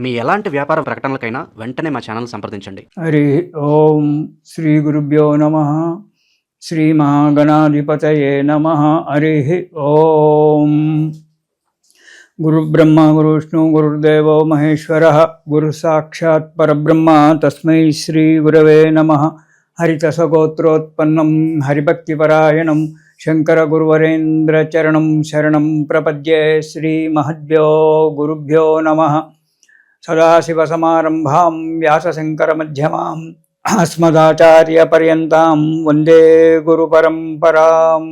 మీ ఎలాంటి వ్యాపార ప్రకటనలకైనా వెంటనే మా ఛానల్ సంప్రదించండి. హరి ఓం శ్రీ గురుభ్యో నమః. శ్రీ మహాగణాధిపతయే నమః. హరి ఓం. గురుబ్రహ్మ గురువిష్ణు గురుర్దేవో మహేశ్వరః. గురు సాక్షాత్ పరబ్రహ్మ తస్మై శ్రీ గురవే నమః. హరితసగోత్రోత్పన్నం హరిభక్తిపరాయణం శంకర గురువరేంద్ర చరణం శరణం ప్రపద్యే. శ్రీ మహద్భ్యో గురుభ్యో నమః. సదాశివసమారంభాం వ్యాసశంకరమధ్యమాం అస్మదాచార్యపర్యంతాం వందే గురుపరంపరాం.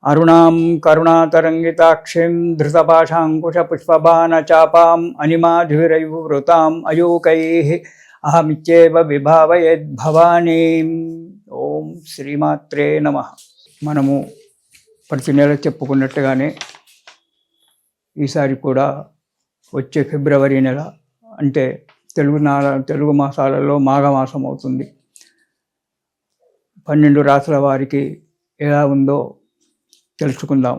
అరుణాం కరుణాతరంగితాక్షిం ధృతపాశాంకుశపుష్పబాణచాపాం అనిమాధురైర్వృతాం అయూకైః అహమిత్యేవ విభావయేద్భవానీం. ఓం శ్రీమాత్రే నమః. మనము ప్రతి నెల చెప్పుకున్నట్టుగానే ఈసారి కూడా వచ్చే ఫిబ్రవరి నెల అంటే తెలుగు మాసాలలో మాఘమాసం అవుతుంది. 12 రాసుల వారికి ఎలా ఉందో తెలుసుకుందాం.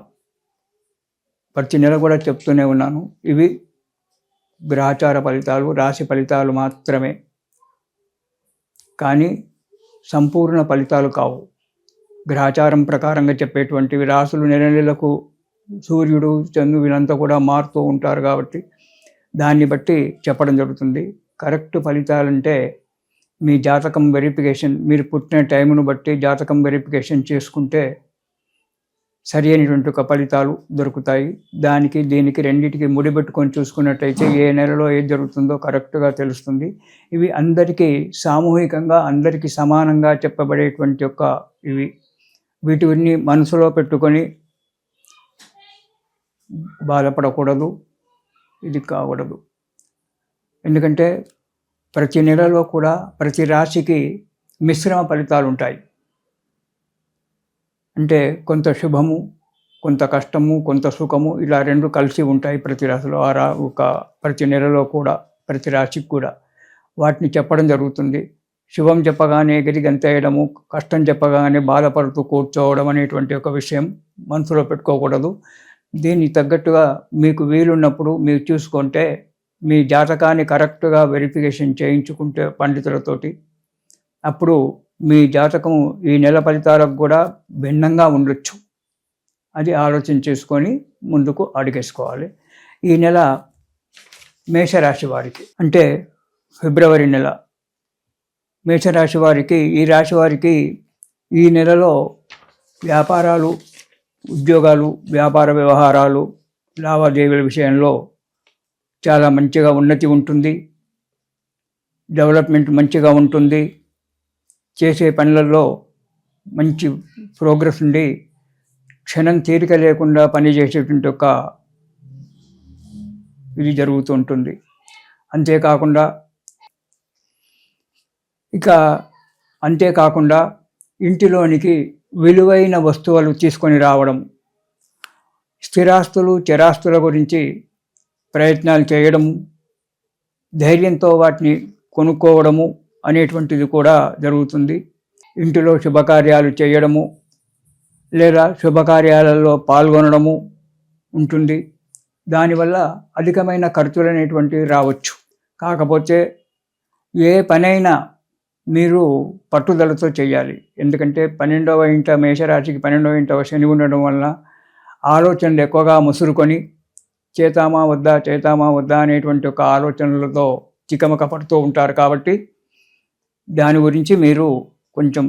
ప్రతి నెల కూడా చెప్తూనే ఉన్నాను, ఇవి గ్రహచార ఫలితాలు, రాశి ఫలితాలు మాత్రమే, కానీ సంపూర్ణ ఫలితాలు కావు. గ్రహచారం ప్రకారంగా చెప్పేటువంటివి రాసులు నెలకు సూర్యుడు చంద్రుడు వీళ్ళంతా కూడా మారుతూ ఉంటారు కాబట్టి దాన్ని బట్టి చెప్పడం జరుగుతుంది. కరెక్ట్ ఫలితాలంటే మీ జాతకం వెరిఫికేషన్, మీరు పుట్టిన టైంను బట్టి జాతకం వెరిఫికేషన్ చేసుకుంటే సరి అయినటువంటి ఒక ఫలితాలు దొరుకుతాయి. దానికి దీనికి రెండింటికి ముడిపెట్టుకొని చూసుకున్నట్టయితే ఏ నెలలో ఏది జరుగుతుందో కరెక్ట్గా తెలుస్తుంది. ఇవి అందరికీ సామూహికంగా అందరికీ సమానంగా చెప్పబడేటువంటి ఒక ఇవి. వీటిని మనసులో పెట్టుకొని బాధపడకూడదు, ఇది కాకూడదు. ఎందుకంటే ప్రతి నెలలో కూడా ప్రతి రాశికి మిశ్రమ ఫలితాలు ఉంటాయి. అంటే కొంత శుభము, కొంత కష్టము, కొంత సుఖము, ఇలా రెండు కలిసి ఉంటాయి ప్రతి రాశిలో. ప్రతి నెలలో కూడా ప్రతి రాశికి కూడా వాటిని చెప్పడం జరుగుతుంది. శుభం చెప్పగానే ఎగిరి గంతేయడము, కష్టం చెప్పగానే బాధపడుతూ కూర్చోవడం అనేటువంటి ఒక విషయం మనసులో పెట్టుకోకూడదు. దీనికి తగ్గట్టుగా మీకు వీలున్నప్పుడు మీరు చూసుకుంటే, మీ జాతకాన్ని కరెక్ట్గా వెరిఫికేషన్ చేయించుకుంటే పండితులతోటి, అప్పుడు మీ జాతకం ఈ నెల ఫలితాలకు కూడా భిన్నంగా ఉండొచ్చు. అది ఆలోచన చేసుకొని ముందుకు అడుగేసుకోవాలి. ఈ నెల మేషరాశి వారికి అంటే ఫిబ్రవరి నెల మేషరాశి వారికి, ఈ రాశి వారికి ఈ నెలలో వ్యాపారాలు, ఉద్యోగాలు, వ్యాపార వ్యవహారాలు, లావాదేవీల విషయంలో చాలా మంచిగా ఉన్నతి ఉంటుంది. డెవలప్మెంట్ మంచిగా ఉంటుంది. చేసే పనులలో మంచి ప్రోగ్రెస్ ఉండి క్షణం తీరిక లేకుండా పనిచేసేటువంటి ఒక ఇది జరుగుతూ ఉంటుంది. అంతేకాకుండా ఇంటిలోనికి విలువైన వస్తువులు తీసుకొని రావడం, స్థిరాస్తులు, చరాస్తుల గురించి ప్రయత్నాలు చేయడము, ధైర్యంతో వాటిని కొనుక్కోవడము అనేటువంటిది కూడా జరుగుతుంది. ఇంటిలో శుభకార్యాలు చేయడము లేదా శుభకార్యాలలో పాల్గొనడము ఉంటుంది. దానివల్ల అధికమైన ఖర్చులు అనేటువంటివి రావచ్చు. కాకపోతే ఏ పనైనా మీరు పట్టుదలతో చేయాలి. ఎందుకంటే 12వ ఇంట మేషరాశికి 12వ ఇంట శని ఉండడం వల్ల ఆలోచనలు ఎక్కువగా ముసురుకొని చేతామా వద్దా అనేటువంటి ఒక ఆలోచనలతో చికమక పడుతూ ఉంటారు. కాబట్టి దాని గురించి మీరు కొంచెం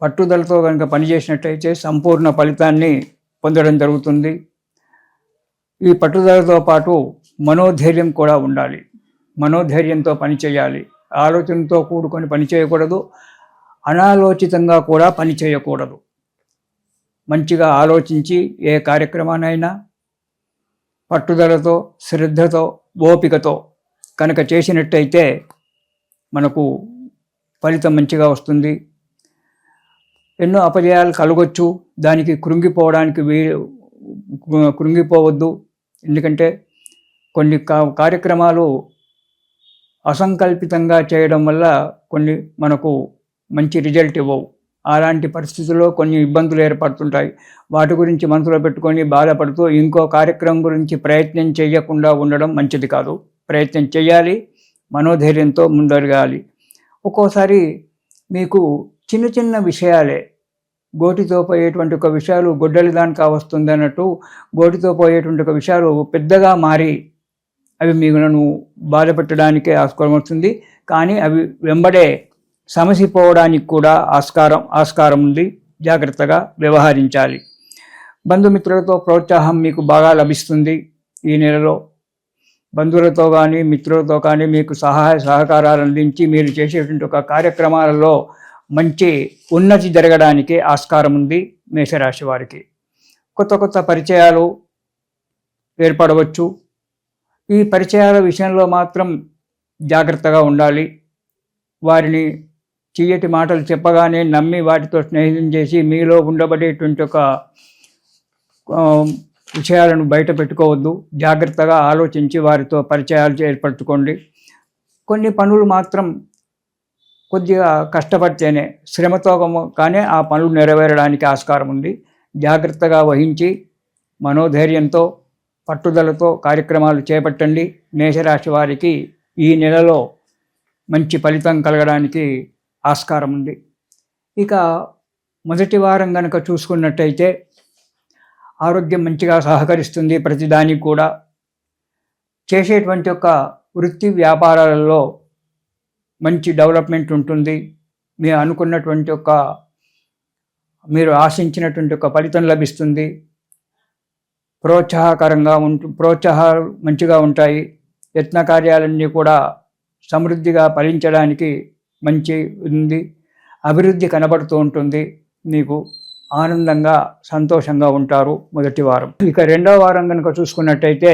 పట్టుదలతో కనుక పనిచేసినట్టయితే సంపూర్ణ ఫలితాన్ని పొందడం జరుగుతుంది. ఈ పట్టుదలతో పాటు మనోధైర్యం కూడా ఉండాలి. మనోధైర్యంతో పనిచేయాలి. ఆలోచనతో కూడుకొని పని చేయకూడదు, అనాలోచితంగా కూడా పని చేయకూడదు. మంచిగా ఆలోచించి ఏ కార్యక్రమానైనా పట్టుదలతో, శ్రద్ధతో, ఓపికతో కనుక చేసినట్టయితే మనకు ఫలితం మంచిగా వస్తుంది. ఎన్నో అపజయాలు కలగొచ్చు, దానికి కృంగిపోవద్దు. ఎందుకంటే కొన్ని కార్యక్రమాలు అసంకల్పితంగా చేయడం వల్ల కొన్ని మనకు మంచి రిజల్ట్ ఇవ్వవు. అలాంటి పరిస్థితుల్లో కొన్ని ఇబ్బందులు ఏర్పడుతుంటాయి. వాటి గురించి మనసులో పెట్టుకొని బాధపడుతూ ఇంకో కార్యక్రమం గురించి ప్రయత్నం చేయకుండా ఉండడం మంచిది కాదు. ప్రయత్నం చేయాలి, మనోధైర్యంతో ముందరగాలి. ఒక్కోసారి మీకు చిన్న చిన్న విషయాలే, గోటితో పోయేటువంటి ఒక విషయాలు గొడ్డలి దానికా వస్తుంది అన్నట్టు గోటితో పోయేటువంటి ఒక విషయాలు పెద్దగా మారి అవి మిమ్మల్ని బాధపెట్టడానికే ఆస్కారం వస్తుంది. కానీ అవి వెంబడే సమసిపోవడానికి కూడా ఆస్కారం ఉంది. జాగ్రత్తగా వ్యవహరించాలి. బంధుమిత్రులతో ప్రోత్సాహం మీకు బాగా లభిస్తుంది. ఈ నెలలో బంధువులతో కానీ మిత్రులతో కానీ మీకు సహాయ సహకారాలు అందించి మీరు చేసేటువంటి ఒక కార్యక్రమాలలో మంచి ఉన్నతి జరగడానికి ఆస్కారం ఉంది. మేషరాశి వారికి కొత్త కొత్త పరిచయాలు ఏర్పడవచ్చు. ఈ పరిచయాల విషయంలో మాత్రం జాగ్రత్తగా ఉండాలి. వారిని తీయటి మాటలు చెప్పగానే నమ్మి వాటితో స్నేహితం చేసి మీలో ఉండబడేటువంటి ఒక విషయాలను బయట పెట్టుకోవద్దు. జాగ్రత్తగా ఆలోచించి వారితో పరిచయాలు ఏర్పరచుకోండి. కొన్ని పనులు మాత్రం కొద్దిగా కష్టపడితేనే, శ్రమతో కానీ ఆ పనులు నెరవేరడానికి ఆస్కారం ఉంది. జాగ్రత్తగా వహించి మనోధైర్యంతో పట్టుదలతో కార్యక్రమాలు చేపట్టండి. మేషరాశి వారికి ఈ నెలలో మంచి ఫలితం కలగడానికి ఆస్కారం ఉంది. ఇక మొదటి వారం కనుక చూసుకున్నట్టయితే ఆరోగ్యం మంచిగా సహకరిస్తుంది. ప్రతిదానికి కూడా చేసేటువంటి ఒక వృత్తి వ్యాపారాలలో మంచి డెవలప్మెంట్ ఉంటుంది. మీరు అనుకున్నటువంటి ఒక మీరు ఆశించినటువంటి ఒక ఫలితం లభిస్తుంది. ప్రోత్సాహాలు మంచిగా ఉంటాయి. యత్న కార్యాలన్నీ కూడా సమృద్ధిగా ఫలించడానికి మంచి ఉంది. అభివృద్ధి కనబడుతూ ఉంటుంది. మీకు ఆనందంగా సంతోషంగా ఉంటారు మొదటి వారం. ఇక రెండవ వారం కనుక చూసుకున్నట్టయితే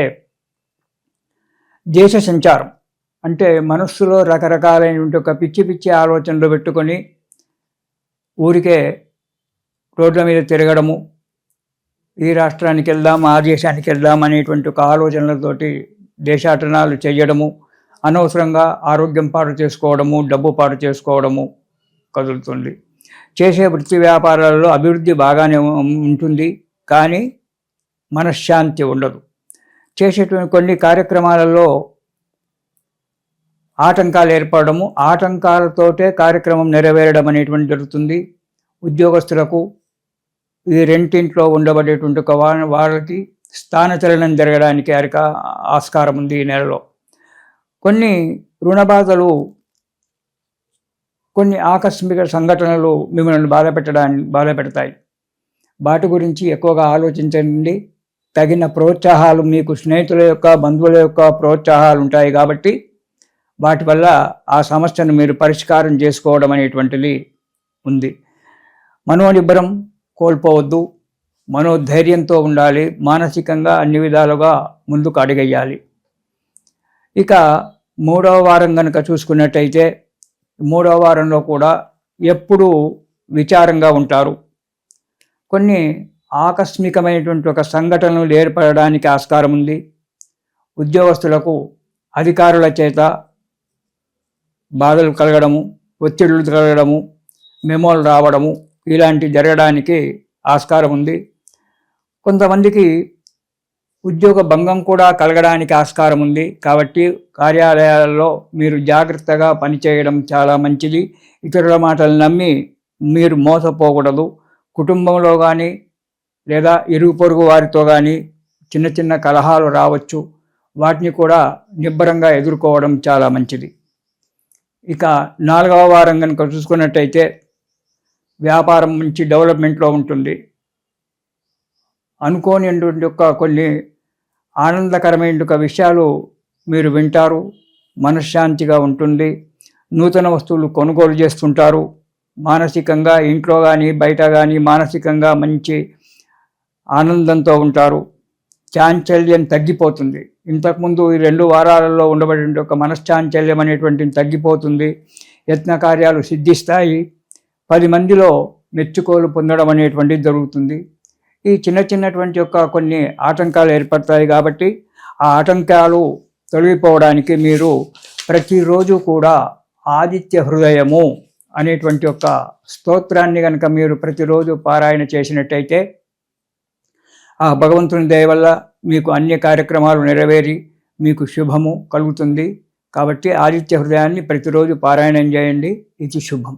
దేశ సంచారం అంటే మనస్సులో రకరకాలైనటువంటి ఒక పిచ్చి పిచ్చి ఆలోచనలు పెట్టుకొని ఊరికే రోడ్ల మీద తిరగడము, ఈ రాష్ట్రానికి వెళ్దాం ఆ దేశానికి వెళ్దాం అనేటువంటి ఒక ఆలోచనలతోటి దేశాటనాలు చేయడము, అనవసరంగా ఆరోగ్యం పాడు చేసుకోవడము, డబ్బు పాడు చేసుకోవడము కదులుతుంది. చేసే వృత్తి వ్యాపారాలలో అభివృద్ధి బాగానే ఉంటుంది, కానీ మనశ్శాంతి ఉండదు. చేసేటువంటి కొన్ని కార్యక్రమాలలో ఆటంకాలు ఏర్పడము, ఆటంకాలతోటే కార్యక్రమం నెరవేరడం అనేటువంటి జరుగుతుంది. ఉద్యోగస్తులకు ఈ రెంటింట్లో ఉండబడేటువంటి ఒక వాళ్ళకి స్థానచలనం జరగడానికి ఆస్కారం ఉంది ఈ నెలలో. కొన్ని రుణబాధలు, కొన్ని ఆకస్మిక సంఘటనలు మిమ్మల్ని బాధపెడతాయి. వాటి గురించి ఎక్కువగా ఆలోచించండి. తగిన ప్రోత్సాహాలు మీకు స్నేహితుల యొక్క బంధువుల యొక్క ప్రోత్సాహాలు ఉంటాయి కాబట్టి వాటి వల్ల ఆ సమస్యను మీరు పరిష్కారం చేసుకోవడం అనేటువంటిది ఉంది. మనోనిబ్బరం కోల్పోవద్దు. మనోధైర్యంతో ఉండాలి. మానసికంగా అన్ని విధాలుగా ముందుకు అడుగేయాలి. ఇక మూడవ వారం కనుక చూసుకున్నట్టయితే మూడవ వారంలో కూడా ఎప్పుడూ విచారంగా ఉంటారు. కొన్ని ఆకస్మికమైనటువంటి ఒక సంఘటనలు ఏర్పడడానికి ఆస్కారం ఉంది. ఉద్యోగస్తులకు అధికారుల చేత బాధలు కలగడము, ఒత్తిడులు కలగడము, మెమోలు రావడము ఇలాంటివి జరగడానికి ఆస్కారం ఉంది. కొంతమందికి ఉద్యోగ భంగం కూడా కలగడానికి ఆస్కారం ఉంది. కాబట్టి కార్యాలయాల్లో మీరు జాగ్రత్తగా పనిచేయడం చాలా మంచిది. ఇతరుల మాటలు నమ్మి మీరు మోసపోకూడదు. కుటుంబంలో కానీ లేదా ఇరుగు పొరుగు వారితో కానీ చిన్న చిన్న కలహాలు రావచ్చు. వాటిని కూడా నిబ్బరంగా ఎదుర్కోవడం చాలా మంచిది. ఇక నాలుగవ వారం కనుక చూసుకున్నట్టయితే వ్యాపారం మంచి డెవలప్మెంట్లో ఉంటుంది. అనుకోనిటువంటి యొక్క కొన్ని ఆనందకరమైన విషయాలు మీరు వింటారు. మనశ్శాంతిగా ఉంటుంది. నూతన వస్తువులు కొనుగోలు చేస్తుంటారు. మానసికంగా ఇంట్లో కానీ బయట కానీ మానసికంగా మంచి ఆనందంతో ఉంటారు. చాంచల్యం తగ్గిపోతుంది. ఇంతకుముందు ఈ 2 వారాలలో ఉండబడి ఒక మనశ్చాంచల్యం అనేటువంటిది తగ్గిపోతుంది. యత్న కార్యాలు సిద్ధిస్తాయి. 10 మందిలో మెచ్చుకోలు పొందడం అనేటువంటిది జరుగుతుంది. ఈ చిన్నటువంటి యొక్క కొన్ని ఆటంకాలు ఏర్పడతాయి కాబట్టి ఆ ఆటంకాలు తొలగిపోవడానికి మీరు ప్రతిరోజు కూడా ఆదిత్య హృదయము అనేటువంటి ఒక స్తోత్రాన్ని కనుక మీరు ప్రతిరోజు పారాయణ చేసినట్టయితే ఆ భగవంతుని దయ వల్ల మీకు అన్ని కార్యక్రమాలు నెరవేరి మీకు శుభము కలుగుతుంది. కాబట్టి ఆదిత్య హృదయాన్ని ప్రతిరోజు పారాయణం చేయండి. ఇది శుభం.